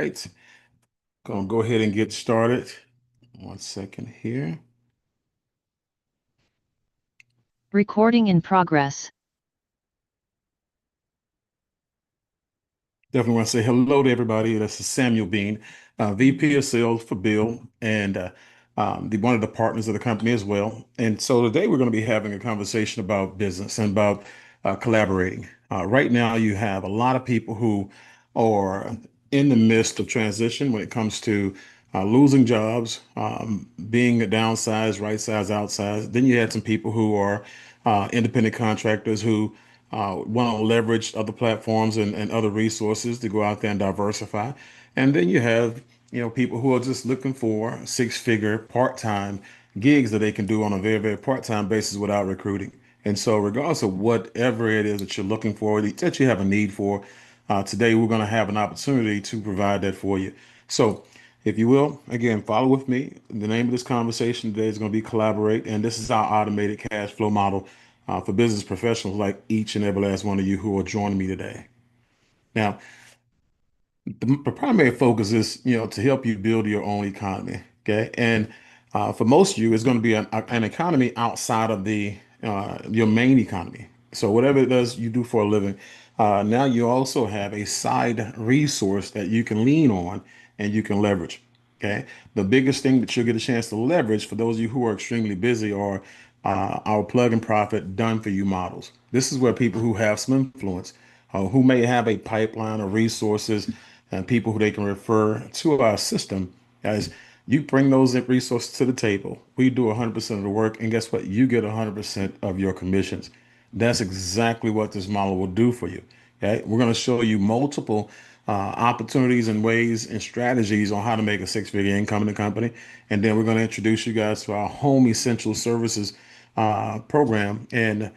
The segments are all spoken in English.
right, gonna go ahead and get started. 1 second here. Recording in progress. Definitely want to say hello to everybody. This is Samuel Bean, VP of Sales for Bill, and one of the partners of the company as well. And so today we're going to be having a conversation about business and about collaborating. Right now, you have a lot of people who are in the midst of transition when it comes to losing jobs, being a downsize, right size, outsize. Then you had some people who are independent contractors who want to leverage other platforms and other resources to go out there and diversify. And then you have, people who are just looking for six-figure part-time gigs that they can do on a very, very part-time basis without recruiting. And so, regardless of whatever it is that you're looking for, that you have a need for, today we're going to have an opportunity to provide that for you. So, if you will, again, follow with me. The name of this conversation today is going to be Collaborate, and this is our automated cash flow model for business professionals like each and every last one of you who are joining me today. Now, the primary focus is, to help you build your own economy. Okay, and for most of you, it's going to be an economy outside of the your main economy. So whatever it does you do for a living, now you also have a side resource that you can lean on and you can leverage. Okay, the biggest thing that you'll get a chance to leverage for those of you who are extremely busy are our plug and profit done for you models. This is where people who have some influence, who may have a pipeline of resources and people who they can refer to our system, as you bring those resources to the table. We do 100% of the work, and guess what? You get 100% of your commissions. That's exactly what this model will do for you. Okay, we're going to show you multiple opportunities and ways and strategies on how to make a six-figure income in the company, and then we're going to introduce you guys to our home essential services program and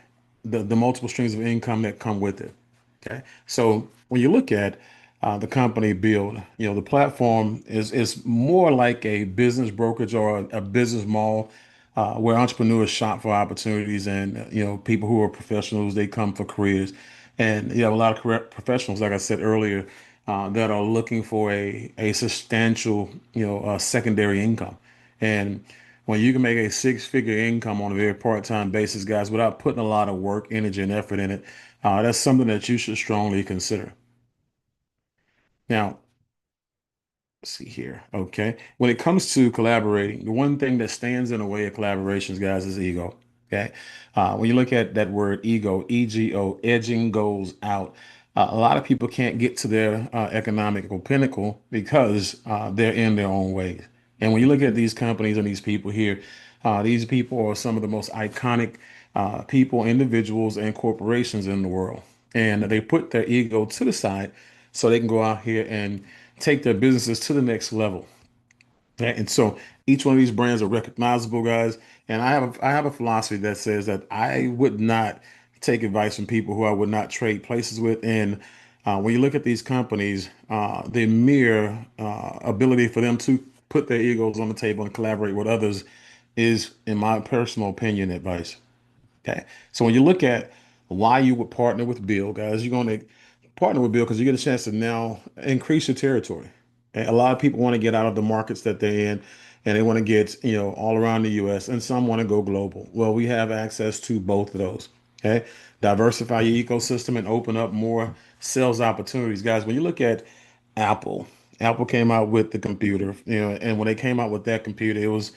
the multiple streams of income that come with it. Okay. So when you look at the company Build, the platform is more like a business brokerage or a business mall where entrepreneurs shop for opportunities, and people who are professionals, they come for careers. And you have a lot of career professionals, like I said earlier, that are looking for a substantial, secondary income. And when you can make a six-figure income on a very part-time basis, guys, without putting a lot of work, energy, and effort in it, that's something that you should strongly consider. Now, let's see here. Okay. When it comes to collaborating, the one thing that stands in the way of collaborations, guys, is ego. Okay. When you look at that word ego, EGO, edging goes out. A lot of people can't get to their economical pinnacle because they're in their own ways. And when you look at these companies and these people here, these people are some of the most iconic people, individuals, and corporations in the world. And they put their ego to the side so they can go out here and take their businesses to the next level. Okay? And so each one of these brands are recognizable, guys. And I have a philosophy that says that I would not take advice from people who I would not trade places with. And when you look at these companies, the mere ability for them to put their egos on the table and collaborate with others is, in my personal opinion, advice. Okay. So when you look at why you would partner with Bill, guys, you're going to partner with Bill because you get a chance to now increase your territory. And a lot of people want to get out of the markets that they're in, and they want to get, all around the US, and some want to go global. Well, we have access to both of those. Okay. Diversify your ecosystem and open up more sales opportunities. Guys, when you look at Apple, Apple came out with the computer, and when they came out with that computer, it was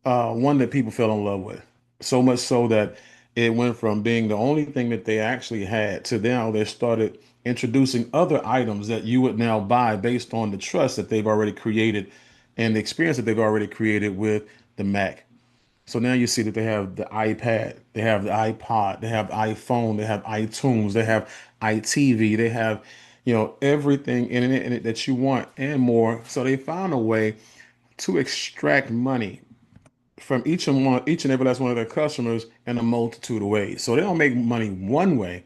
one that people fell in love with. So much so that it went from being the only thing that they actually had to now they started introducing other items that you would now buy based on the trust that they've already created and the experience that they've already created with the Mac. So now you see that they have the iPad, they have the iPod, they have iPhone, they have iTunes, they have iTV, they have, everything in it that you want and more. So they found a way to extract money from each and every last one of their customers in a multitude of ways. So they don't make money one way.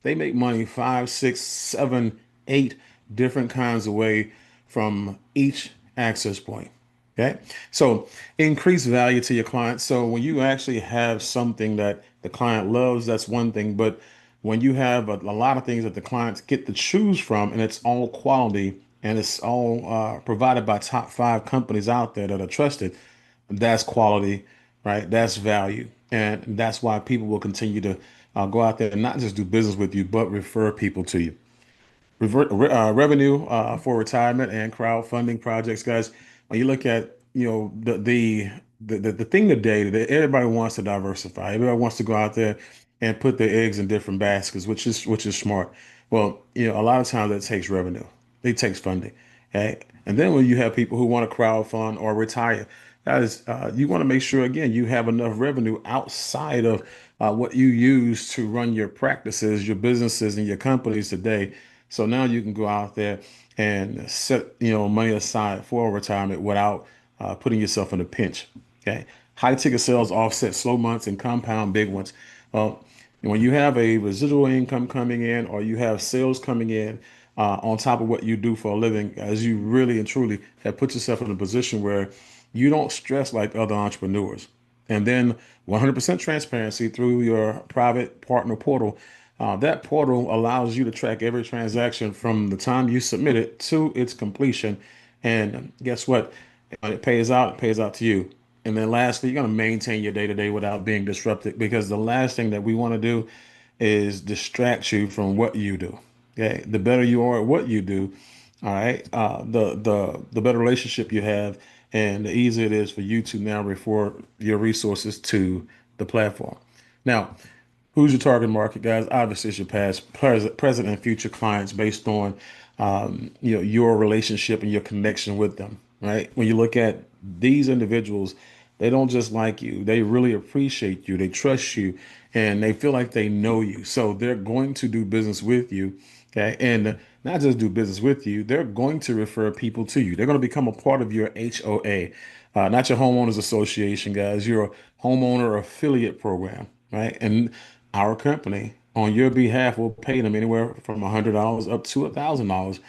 They make money five, six, seven, eight different kinds of way from each access point. Okay. So increase value to your client. So when you actually have something that the client loves, that's one thing. But when you have a lot of things that the clients get to choose from and it's all quality, and it's all provided by top five companies out there that are trusted, that's quality, right? That's value. And that's why people will continue to go out there and not just do business with you, but refer people to you. Revenue for retirement and crowdfunding projects, guys. When you look at, the thing today that everybody wants to diversify. Everybody wants to go out there and put their eggs in different baskets, which is smart. Well, a lot of times that takes revenue. It takes funding. Okay. And then when you have people who want to crowdfund or retire, guys, you want to make sure again you have enough revenue outside of what you use to run your practices, your businesses, and your companies today. So now you can go out there and set, money aside for retirement without putting yourself in a pinch. Okay. High ticket sales offset slow months and compound big ones. Well, when you have a residual income coming in or you have sales coming in on top of what you do for a living, as you really and truly have put yourself in a position where you don't stress like other entrepreneurs. And then 100% transparency through your private partner portal. That portal allows you to track every transaction from the time you submit it to its completion. And guess what? When it pays out to you. And then lastly, you're going to maintain your day to day without being disrupted because the last thing that we want to do is distract you from what you do. Okay. The better you are at what you do, all right, the better relationship you have, and the easier it is for you to now refer your resources to the platform. Now, who's your target market, guys? Obviously, it's your present, and future clients based on, your relationship and your connection with them, right? When you look at these individuals, they don't just like you; they really appreciate you, they trust you, and they feel like they know you. So they're going to do business with you, okay? And not just do business with you, they're going to refer people to you. They're going to become a part of your HOA, not your homeowners association, guys. Your homeowner affiliate program, right? And our company, on your behalf, will pay them anywhere from $100 up to $1,000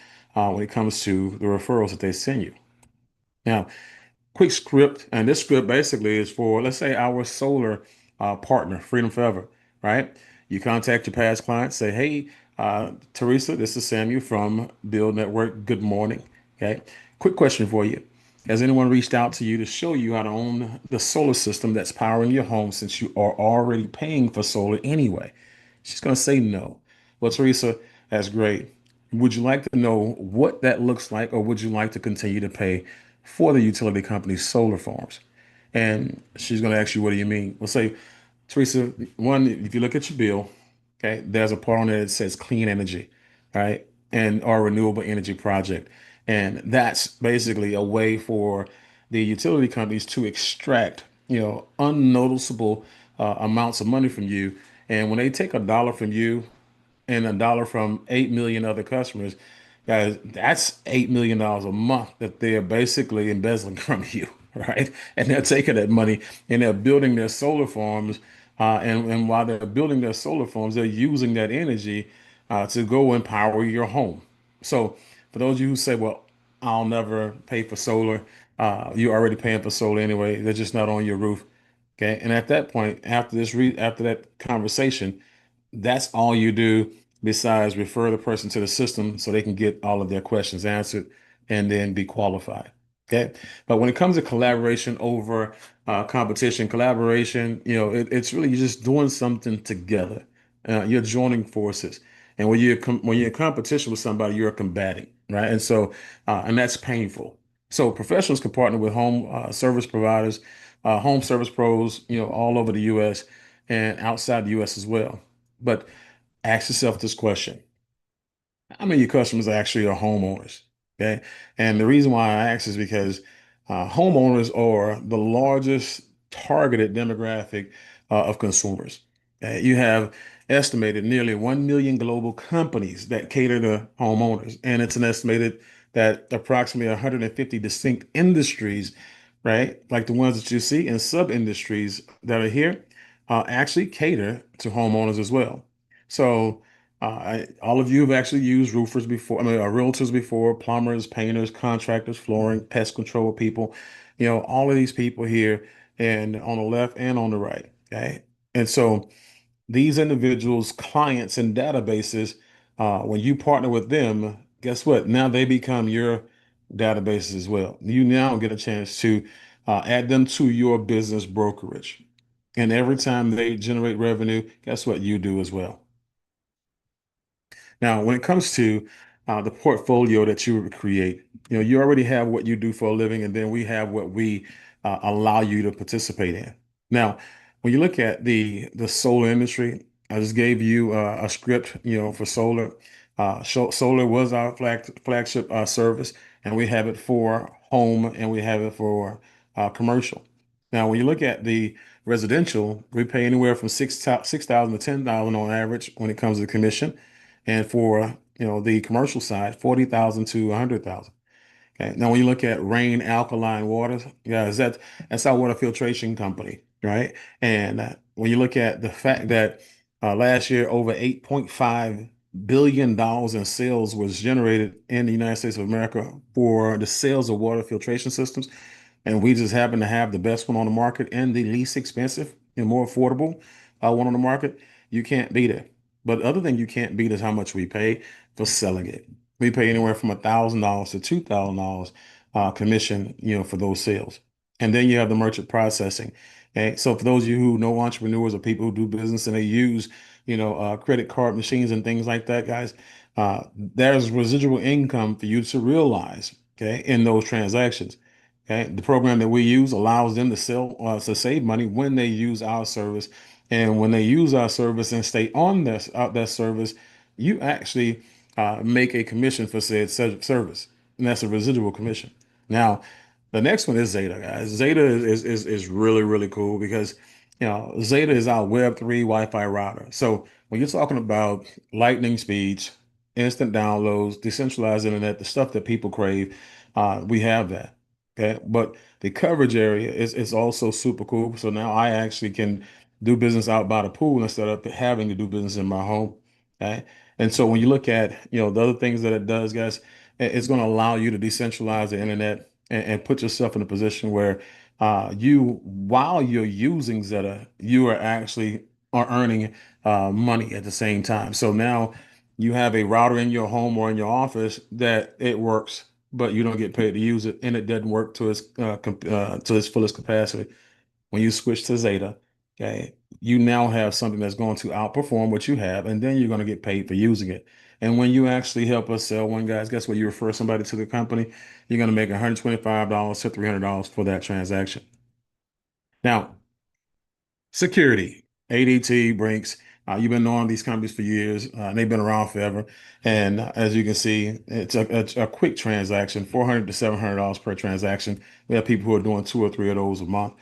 when it comes to the referrals that they send you. Now, quick script, and this script basically is for, let's say, our solar partner, Freedom Forever, right? You contact your past clients, say, hey, Teresa, this is Samuel from Build Network. Good morning. Okay. Quick question for you. Has anyone reached out to you to show you how to own the solar system that's powering your home since you are already paying for solar anyway? She's going to say no. Well, Teresa, that's great. Would you like to know what that looks like, or would you like to continue to pay for the utility company's solar farms? And she's going to ask you, what do you mean? We'll say, Teresa, one, if you look at your bill, okay, there's a part on there that says clean energy, right? And or renewable energy project. And that's basically a way for the utility companies to extract, unnoticeable amounts of money from you. And when they take $1 from you and $1 from 8 million other customers, guys, that's $8 million a month that they're basically embezzling from you, right? And they're taking that money and they're building their solar farms. And while they're building their solar farms, they're using that energy to go and power your home. So for those of you who say, well, I'll never pay for solar, you're already paying for solar anyway. They're just not on your roof. Okay. And at that point, after that conversation, that's all you do besides refer the person to the system so they can get all of their questions answered and then be qualified. Okay. But when it comes to collaboration over competition, collaboration, it's really you're just doing something together. You're joining forces. And when you're in competition with somebody, you're combating, right? And so, and that's painful. So professionals can partner with home service providers, home service pros, all over the U.S. and outside the U.S. as well. But ask yourself this question. How many of your customers actually are homeowners? Okay. And the reason why I ask is because homeowners are the largest targeted demographic of consumers. You have estimated nearly 1 million global companies that cater to homeowners. And it's an estimated that approximately 150 distinct industries, right, like the ones that you see in sub industries that are here, actually cater to homeowners as well. So, all of you have actually used roofers before, I mean, realtors before, plumbers, painters, contractors, flooring, pest control people, all of these people here and on the left and on the right. Okay. And so these individuals, clients, and databases, when you partner with them, guess what? Now they become your databases as well. You now get a chance to add them to your business brokerage. And every time they generate revenue, guess what? You do as well. Now, when it comes to the portfolio that you would create, you already have what you do for a living, and then we have what we allow you to participate in. Now, when you look at the solar industry, I just gave you a script, for solar. Solar was our flagship service, and we have it for home and we have it for commercial. Now, when you look at the residential, we pay anywhere from 6,000 to 10,000 on average when it comes to commission. And for, the commercial side, 40,000 to 100,000. Okay. Now, when you look at Rain Alkaline Waters, guys, that's our water filtration company, right? And when you look at the fact that last year over $8.5 billion in sales was generated in the United States of America for the sales of water filtration systems, and we just happen to have the best one on the market and the least expensive and more affordable one on the market, you can't beat it. But the other thing you can't beat is how much we pay for selling it. We pay anywhere from $1,000 to $2,000 commission, for those sales. And then you have the merchant processing. Okay. So for those of you who know entrepreneurs or people who do business and they use, credit card machines and things like that, guys, there's residual income for you to realize, okay, in those transactions. Okay. The program that we use allows them to to save money when they use our service. And when they use our service and stay on that service, you actually make a commission for said service. And that's a residual commission. Now, the next one is Zeta, guys. Zeta is really, really cool because, Zeta is our Web3 Wi-Fi router. So when you're talking about lightning speeds, instant downloads, decentralized internet, the stuff that people crave, we have that. Okay. But the coverage area is also super cool. So now I actually can do business out by the pool instead of having to do business in my home. Okay. And so when you look at, the other things that it does, guys, it's going to allow you to decentralize the internet and put yourself in a position where while you're using Zeta, you are earning money at the same time. So now you have a router in your home or in your office that it works, but you don't get paid to use it, and it doesn't work to its fullest capacity. When you switch to Zeta, okay, you now have something that's going to outperform what you have, and then you're going to get paid for using it. And when you actually help us sell one, guys, guess what? You refer somebody to the company, you're going to make $125 to $300 for that transaction. Now, security, ADT, Brinks, you've been knowing these companies for years, and they've been around forever. And as you can see, it's a quick transaction, $400 to $700 per transaction. We have people who are doing two or three of those a month.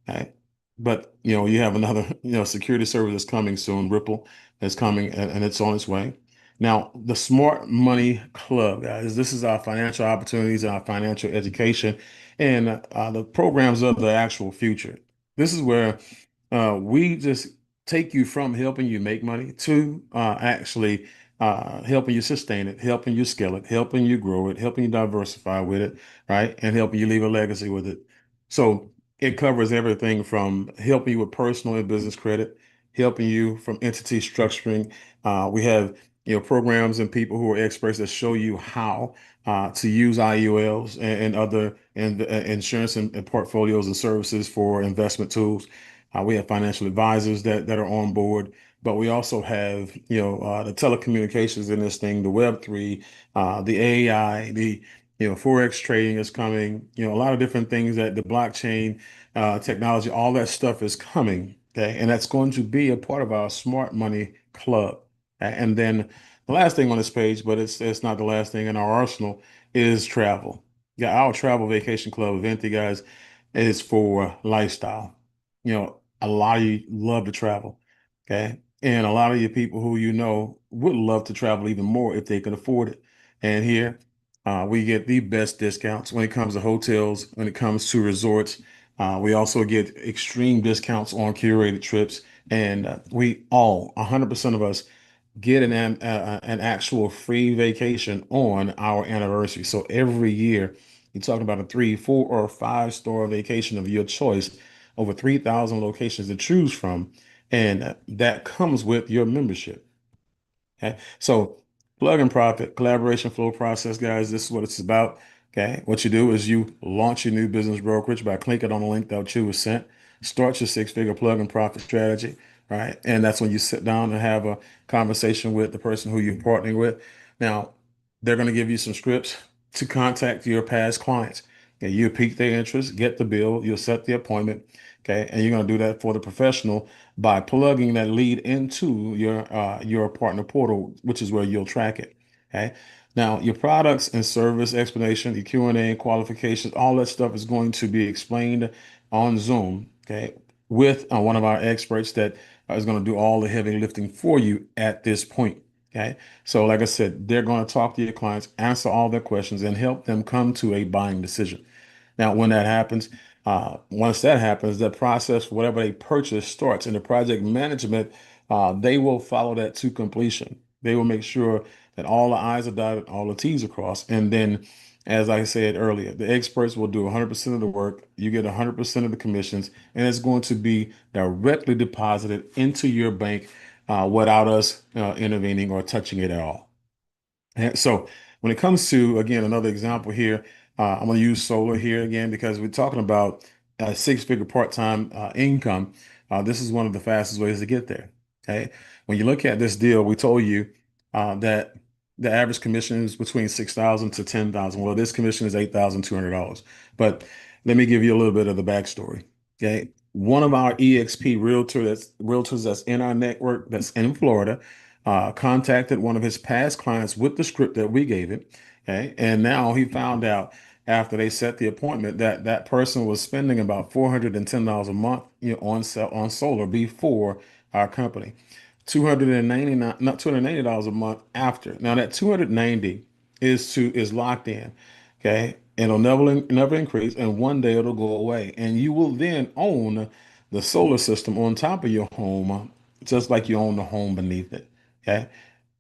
Right. But you have another, security service that's coming soon. Ripple is coming and it's on its way. Now, the Smart Money Club, guys, this is our financial opportunities and our financial education and the programs of the actual future. This is where we just take you from helping you make money to actually helping you sustain it, helping you scale it, helping you grow it, helping you diversify with it, right? And helping you leave a legacy with it. So it covers everything from helping you with personal and business credit, helping you from entity structuring. We have programs and people who are experts that show you how to use IULs and other insurance and portfolios and services for investment tools. We have financial advisors that are on board, but we also have the telecommunications in this thing, the Web3, the AI, the Forex trading is coming. A lot of different things that the blockchain technology, all that stuff is coming. Okay, and that's going to be a part of our Smart Money Club. And then the last thing on this page, but it's not the last thing in our arsenal, is travel. Yeah, our travel vacation club event, you guys, is for lifestyle. A lot of you love to travel, okay? And a lot of you people who would love to travel even more if they can afford it. And here we get the best discounts when it comes to hotels, when it comes to resorts. We also get extreme discounts on curated trips. And we all, 100% of us, get an actual free vacation on our anniversary. So every year, you're talking about a 3, 4, or 5-star vacation of your choice, over 3,000 locations to choose from, and that comes with your membership. Okay, so Plug and profit, collaboration flow process, guys. This is what it's about. Okay. What you do is you launch your new business brokerage by clicking on the link that you was sent, start your six-figure plug and profit strategy, right? And that's when you sit down and have a conversation with the person who you're partnering with. Now, they're going to give you some scripts to contact your past clients. Okay, you pique their interest, get the bill, you'll set the appointment. Okay, and you're going to do that for the professional by plugging that lead into your partner portal, which is where you'll track it. Okay. Now, your products and service explanation, your Q&A and qualifications, all that stuff is going to be explained on Zoom. Okay, with one of our experts that is going to do all the heavy lifting for you at this point. Okay. So, like I said, they're going to talk to your clients, answer all their questions, and help them come to a buying decision. Now, when that happens, once that happens, the process, whatever they purchase, starts, and the project management, they will follow that to completion. They will make sure that all the I's are dotted, all the T's are crossed, and then, as I said earlier, the experts will do 100% of the work. You get 100% of the commissions, and it's going to be directly deposited into your bank without us intervening or touching it at all. And so when it comes to, again, another example here, I'm going to use solar here again because we're talking about six-figure part-time income. This is one of the fastest ways to get there. Okay. When you look at this deal, we told you that the average commission is between 6,000 to 10,000. Well, this commission is $8,200. But let me give you a little bit of the backstory. Okay. One of our EXP realtors that's in our network that's in Florida contacted one of his past clients with the script that we gave him. Okay. And now he found out after they set the appointment that that person was spending about $410 a month, on solar before our company. 299, not $290 a month after. Now that 290 is locked in. Okay. It'll never increase, and one day it'll go away. And you will then own the solar system on top of your home, just like you own the home beneath it. Okay.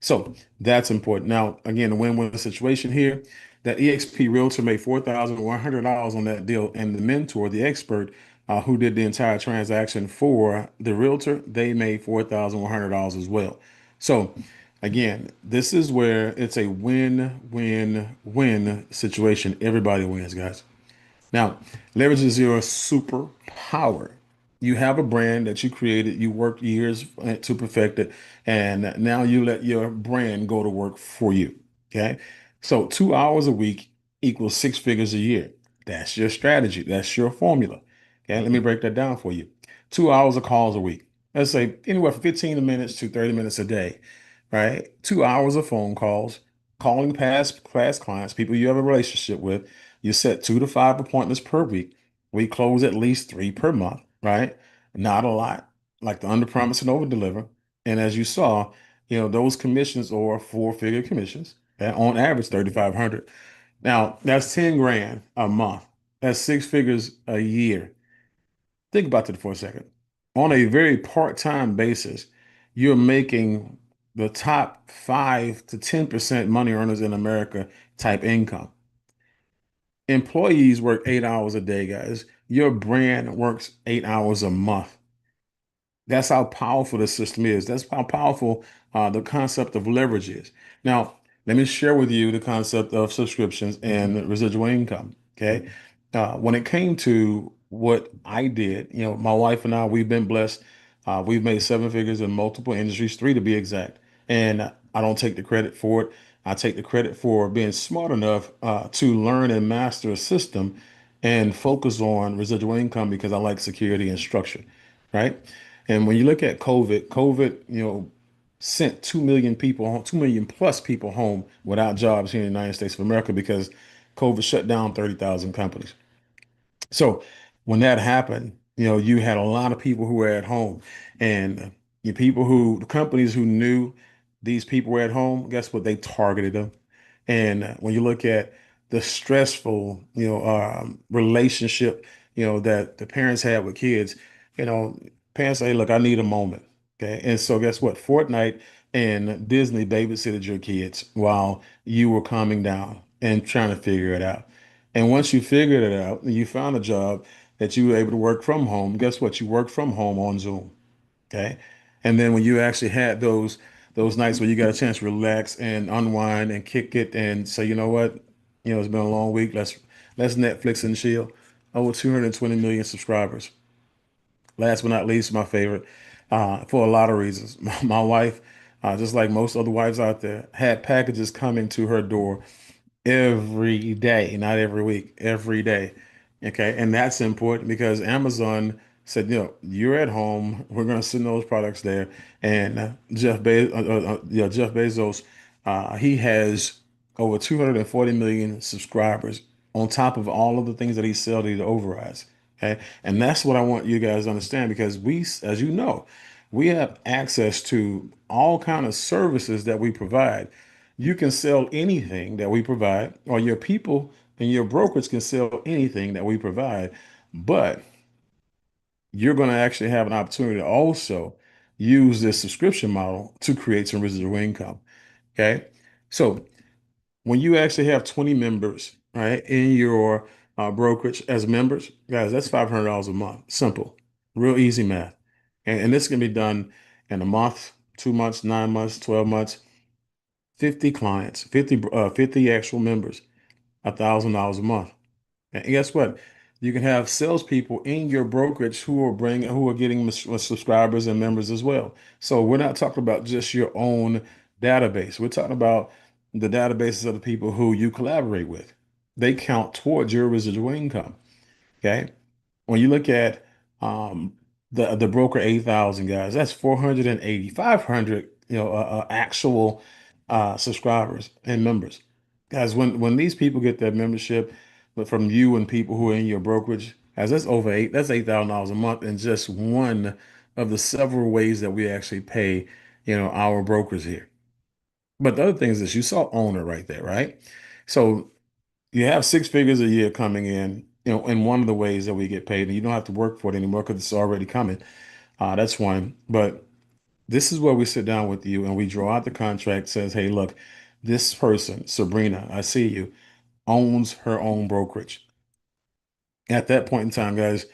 So that's important. Now, again, the win-win situation here, that EXP Realtor made $4,100 on that deal, and the mentor, the expert who did the entire transaction for the realtor, they made $4,100 as well. So, again, this is where it's a win-win-win situation. Everybody wins, guys. Now, leverages your superpower. You have a brand that you created, you worked years to perfect it, and now you let your brand go to work for you. Okay. So 2 hours a week equals six figures a year. That's your strategy. That's your formula. Okay. Let me break that down for you. 2 hours of calls a week. Let's say anywhere from 15 minutes to 30 minutes a day, right? 2 hours of phone calls, calling past clients, people you have a relationship with. You set 2 to 5 appointments per week. We close at least three per month, right? Not a lot, like the under promise and over deliver. And as you saw, those commissions are four-figure commissions, and on average 3,500. Now, that's 10 grand a month. That's six figures a year. Think about that for a second. On a very part-time basis, you're making the top 5 to 10% money earners in America type income. Employees work 8 hours a day, guys. Your brand works 8 hours a month. That's how powerful the system is. That's how powerful the concept of leverage is. Now, let me share with you the concept of subscriptions and residual income. Okay. When it came to what I did, my wife and I, we've been blessed. We've made seven figures in multiple industries, three to be exact. And I don't take the credit for it. I take the credit for being smart enough to learn and master a system and focus on residual income because I like security and structure, right? And when you look at COVID, sent 2 million people home, 2 million plus people home without jobs here in the United States of America because COVID shut down 30,000 companies. So when that happened, you had a lot of people who were at home, and the companies who knew these people were at home, guess what? They targeted them. And when you look at the stressful, relationship, that the parents had with kids, you know, parents say, look, I need a moment. Okay. And so guess what? Fortnite and Disney babysitted your kids while you were calming down and trying to figure it out. And once you figured it out, and you found a job that you were able to work from home, guess what? You work from home on Zoom. Okay. And then when you actually had those nights where you got a chance to relax and unwind and kick it and say, you know what, it's been a long week. Let's Netflix and chill. Over 220 million subscribers. Last but not least, my favorite, for a lot of reasons. My wife, just like most other wives out there, had packages coming to her door every day, not every week, every day. Okay. And that's important because Amazon said, you're at home. We're going to send those products there. And Jeff Bezos, he has over 240 million subscribers on top of all of the things that he sells to the overrides. Okay. And that's what I want you guys to understand because as you know, we have access to all kind of services that we provide. You can sell anything that we provide, or your people and your brokerage can sell anything that we provide, but you're going to actually have an opportunity to also use this subscription model to create some residual income. Okay. So when you actually have 20 members, right, in your brokerage as members, guys, that's $500 a month. Simple, real easy math. And this can be done in a month, 2 months, 9 months, 12 months, 50 clients, 50 actual members, $1,000 a month. And guess what? You can have salespeople in your brokerage who are getting subscribers and members as well. So we're not talking about just your own database. We're talking about the databases of the people who you collaborate with. They count towards your residual income. Okay. When you look at um, the broker 8,000 guys, that's 480, 500, actual subscribers and members. Guys, when these people get their membership, but from you and people who are in your brokerage, guys, that's $8,000 a month in just one of the several ways that we actually pay, our brokers here. But the other thing is this, you saw owner right there, right? So you have six figures a year coming in, in one of the ways that we get paid, and you don't have to work for it anymore because it's already coming. That's one. But this is where we sit down with you and we draw out the contract, says, hey, look, this person, Sabrina, I see you, owns her own brokerage. At that point in time, guys,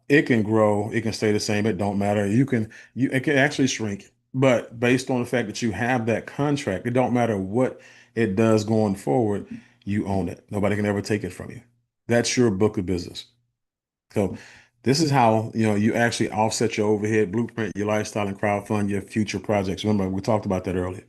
it can grow, it can stay the same, it don't matter. It can actually shrink. But based on the fact that you have that contract, it don't matter what it does going forward, you own it. Nobody can ever take it from you. That's your book of business. So this is how, you actually offset your overhead, blueprint your lifestyle, and crowdfund your future projects. Remember, we talked about that earlier.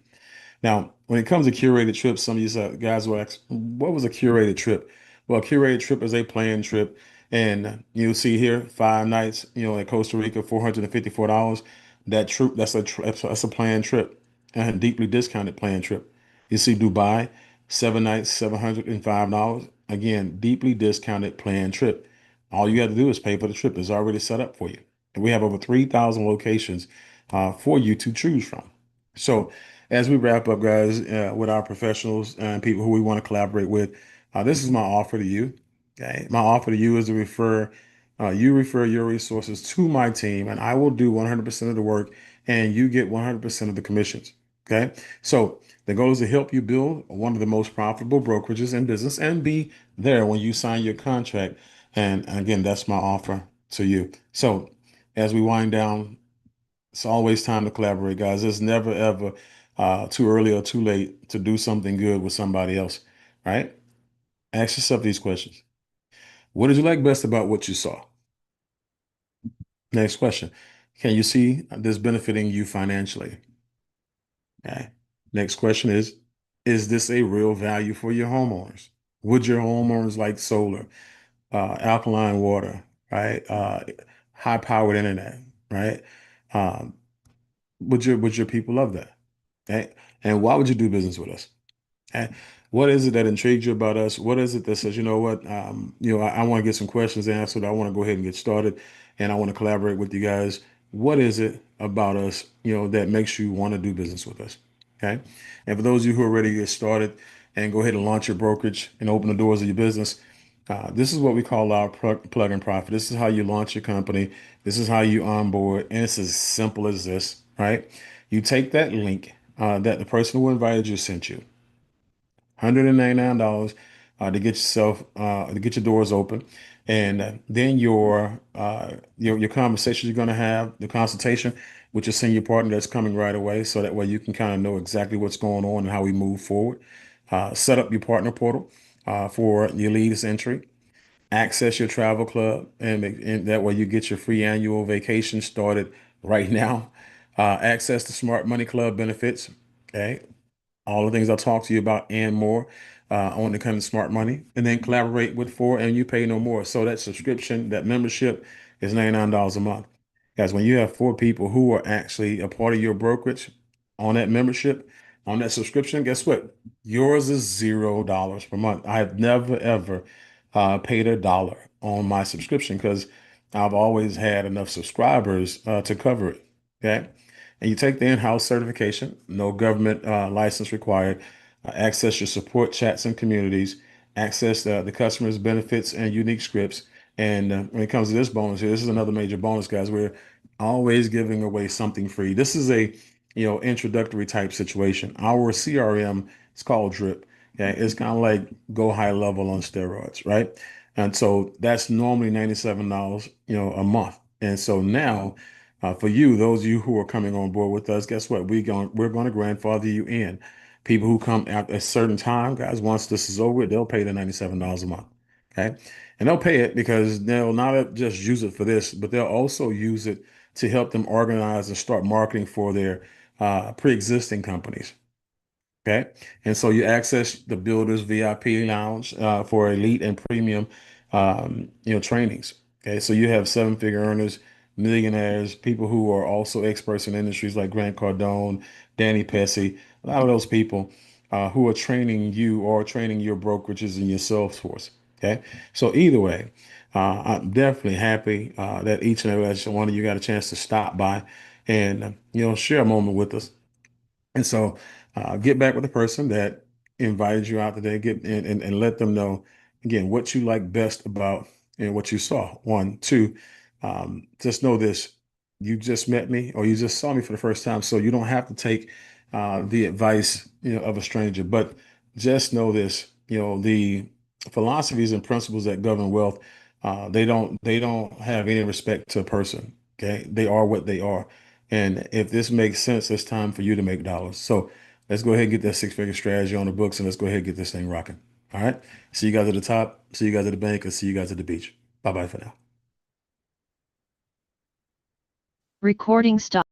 Now, when it comes to curated trips, some of you guys will ask, what was a curated trip? Well, a curated trip is a planned trip. And you'll see here 5 nights, in Costa Rica, $454. That trip, that's a planned trip and a deeply discounted planned trip. You see Dubai, 7 nights, $705. Again, deeply discounted planned trip. All you got to do is pay for the trip. It's already set up for you. And we have over 3,000 locations for you to choose from. So, as we wrap up, guys, with our professionals and people who we want to collaborate with, this is my offer to you. Okay, my offer to you is to you refer your resources to my team, and I will do 100% of the work, and you get 100% of the commissions. Okay, so the goal is to help you build one of the most profitable brokerages in business and be there when you sign your contract. And again, that's my offer to you. So, as we wind down, it's always time to collaborate, guys. It's never ever too early or too late to do something good with somebody else, right? Ask yourself these questions. What did you like best about what you saw? Next question. Can you see this benefiting you financially? Okay. Next question is this a real value for your homeowners? Would your homeowners like solar, alkaline water, right? High-powered internet, right? Um, would your people love that? Okay. And why would you do business with us? And what is it that intrigues you about us? What is it that says, you know what, I want to get some questions answered. I want to go ahead and get started, and I want to collaborate with you guys. What is it about us, that makes you want to do business with us? Okay. And for those of you who are ready to get started and go ahead and launch your brokerage and open the doors of your business, this is what we call our plug and profit. This is how you launch your company. This is how you onboard, and it's as simple as this, right? You take that link that the person who invited you sent you. $199 to get your doors open, and then your conversation you're going to have, the consultation, with your senior partner that's coming right away, so that way you can kind of know exactly what's going on and how we move forward. Set up your partner portal for your leaders entry. Access your travel club, and that way you get your free annual vacation started right now. Access the Smart Money Club benefits. Okay, all the things I'll talk to you about and more on the kind of smart money, and then collaborate with four and you pay no more. So that subscription, that membership is $99 a month. Guys, when you have four people who are actually a part of your brokerage on that membership, on that subscription, guess what? Yours is $0 per month. I have never ever paid a dollar on my subscription because I've always had enough subscribers to cover it. Okay. And you take the in-house certification, no government license required, access your support chats and communities, access the customer's benefits and unique scripts. And when it comes to this bonus here, this is another major bonus, guys. We're always giving away something free. This is a, introductory type situation. Our CRM is called Drip. Okay, it's kind of like go high level on steroids, right? And so that's normally $97, a month. And so now for you, those of you who are coming on board with us, guess what? We're going to grandfather you in. People who come at a certain time, guys, once this is over, they'll pay the $97 a month. Okay. And they'll pay it because they'll not just use it for this, but they'll also use it to help them organize and start marketing for their pre-existing companies. Okay. And so you access the Builders VIP Lounge for elite and premium, trainings. Okay. So you have seven-figure earners, millionaires, people who are also experts in industries like Grant Cardone, Danny Pessy, a lot of those people who are training you or training your brokerages and your sales force. Okay. So either way, I'm definitely happy that each and every last one of you got a chance to stop by and, share a moment with us. And so get back with the person that invited you out today, get and let them know again what you like best about and what you saw. One, two, just know this. You just met me or you just saw me for the first time. So you don't have to take the advice, of a stranger, but just know this, the philosophies and principles that govern wealth, they don't have any respect to a person. Okay. They are what they are. And if this makes sense, it's time for you to make dollars. So let's go ahead and get that six-figure strategy on the books and let's go ahead and get this thing rocking. All right. See you guys at the top. See you guys at the bank and see you guys at the beach. Bye bye for now. Recording stop.